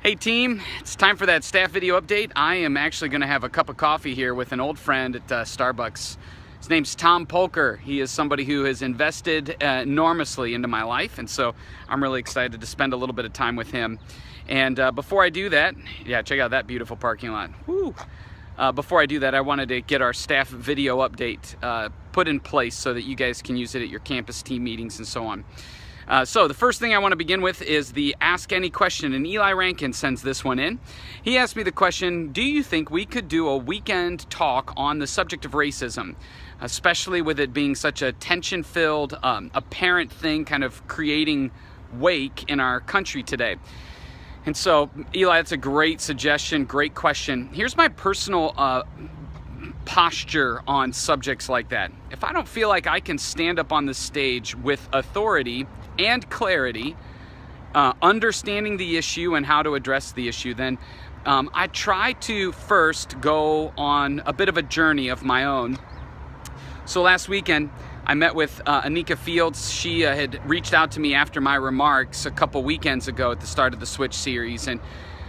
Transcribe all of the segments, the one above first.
Hey team, it's time for that staff video update. I am actually going to have a cup of coffee here with an old friend at Starbucks. His name's Tom Polker. He is somebody who has invested enormously into my life, and so I'm really excited to spend a little bit of time with him. And before I do that, yeah, check out that beautiful parking lot. Woo! Before I do that, I wanted to get our staff video update put in place so that you guys can use it at your campus team meetings and so on. So the first thing I want to begin with is the Ask Any Question, and Eli Rankin sends this one in. He asked me the question, do you think we could do a weekend talk on the subject of racism, especially with it being such a tension-filled, apparent thing kind of creating wake in our country today? And so, Eli, that's a great suggestion, great question. Here's my personal posture on subjects like that. If I don't feel like I can stand up on the stage with authority and clarity, understanding the issue and how to address the issue, then I try to first go on a bit of a journey of my own. So last weekend, I met with Anika Fields. She had reached out to me after my remarks a couple weekends ago at the start of the Switch series. And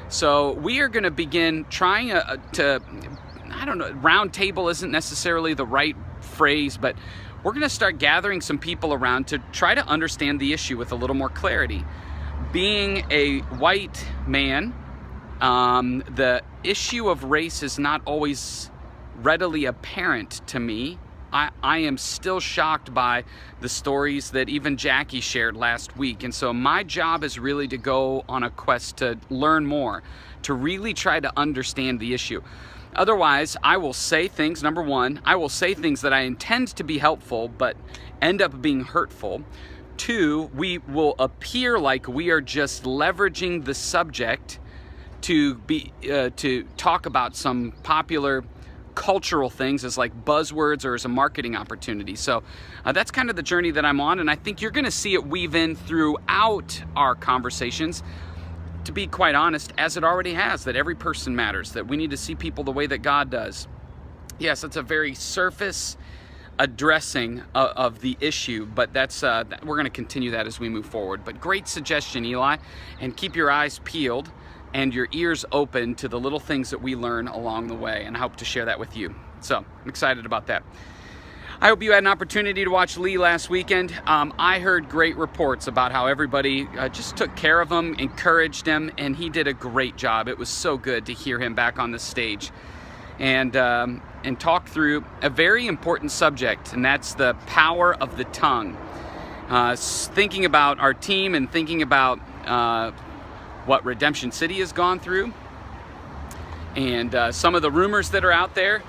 so we are going to begin trying to, I don't know, round table isn't necessarily the right phrase, but we're going to start gathering some people around to try to understand the issue with a little more clarity. Being a white man, the issue of race is not always readily apparent to me. I am still shocked by the stories that even Jackie shared last week. And so my job is really to go on a quest to learn more, to really try to understand the issue. Otherwise, I will say things, number one, I will say things that I intend to be helpful, but end up being hurtful. Two, we will appear like we are just leveraging the subject to talk about some popular cultural things as like buzzwords or as a marketing opportunity. So that's kind of the journey that I'm on, and I think you're going to see it weave in throughout our conversations, to be quite honest, as it already has, that every person matters, that we need to see people the way that God does. Yes, it's a very surface addressing of the issue, but that's we're going to continue that as we move forward. But great suggestion, Eli, and keep your eyes peeled and your ears open to the little things that we learn along the way, and I hope to share that with you. So I'm excited about that. I hope you had an opportunity to watch Lee last weekend. I heard great reports about how everybody just took care of him, encouraged him, and he did a great job. It was so good to hear him back on the stage and talk through a very important subject, and that's the power of the tongue. Thinking about our team and thinking about what Redemption City has gone through and some of the rumors that are out there,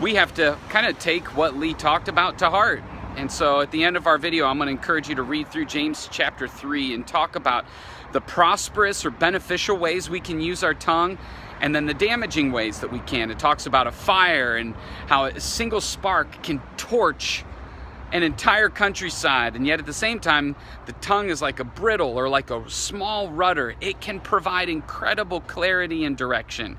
we have to kind of take what Lee talked about to heart. And so at the end of our video, I'm going to encourage you to read through James chapter 3 and talk about the prosperous or beneficial ways we can use our tongue, and then the damaging ways that we can. It talks about a fire and how a single spark can torch an entire countryside, and yet at the same time, the tongue is like a brittle or like a small rudder. It can provide incredible clarity and direction.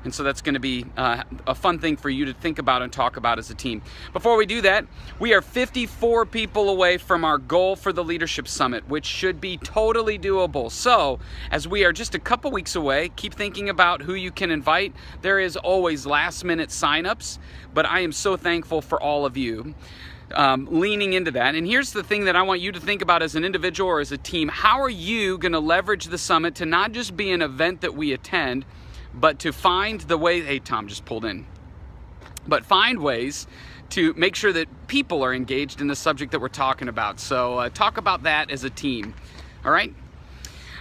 And so that's going to be a fun thing for you to think about and talk about as a team. Before we do that, we are 54 people away from our goal for the Leadership Summit, which should be totally doable. So as we are just a couple weeks away, keep thinking about who you can invite. There is always last-minute signups, but I am so thankful for all of you leaning into that. And here's the thing that I want you to think about as an individual or as a team. How are you going to leverage the summit to not just be an event that we attend, but to find the way, hey, Tom just pulled in, but find ways to make sure that people are engaged in the subject that we're talking about. So talk about that as a team. All right.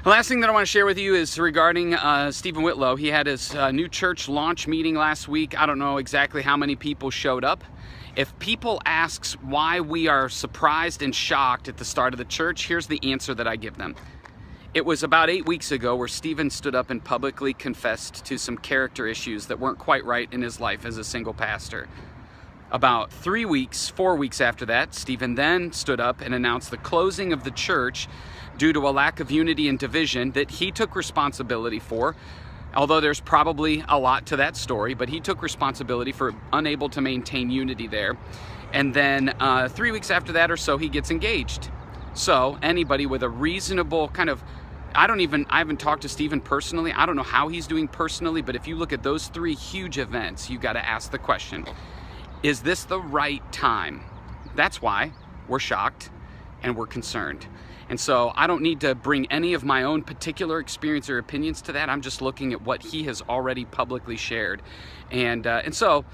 The last thing that I want to share with you is regarding Stephen Whitlow. He had his new church launch meeting last week. I don't know exactly how many people showed up. If people ask why we are surprised and shocked at the start of the church, here's the answer that I give them. It was about 8 weeks ago where Stephen stood up and publicly confessed to some character issues that weren't quite right in his life as a single pastor. About 4 weeks after that, Stephen then stood up and announced the closing of the church due to a lack of unity and division that he took responsibility for. Although there's probably a lot to that story, but he took responsibility for unable to maintain unity there. And then 3 weeks after that or so, he gets engaged. So anybody with a reasonable kind of I haven't talked to Stephen personally. I don't know how he's doing personally, but if you look at those 3 huge events, you got to ask the question, is this the right time? That's why we're shocked and we're concerned. And so I don't need to bring any of my own particular experience or opinions to that. I'm just looking at what he has already publicly shared. And so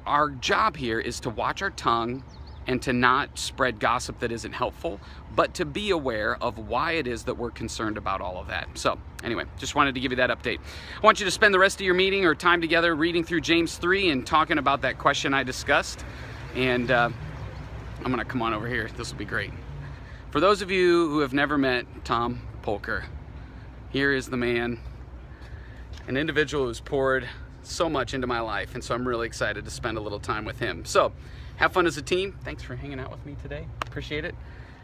our job here is to watch our tongue and to not spread gossip that isn't helpful, but to be aware of why it is that we're concerned about all of that. So anyway, just wanted to give you that update. I want you to spend the rest of your meeting or time together reading through James 3 and talking about that question I discussed. And I'm gonna come on over here. This will be great. For those of you who have never met Tom Polker, here is the man, an individual who's poured so much into my life, and so I'm really excited to spend a little time with him. So have fun as a team. Thanks for hanging out with me today. Appreciate it.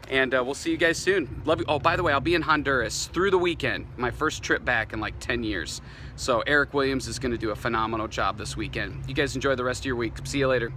And we'll see you guys soon. Love you. Oh, by the way, I'll be in Honduras through the weekend. My first trip back in like 10 years. So Eric Williams is going to do a phenomenal job this weekend. You guys enjoy the rest of your week. See you later.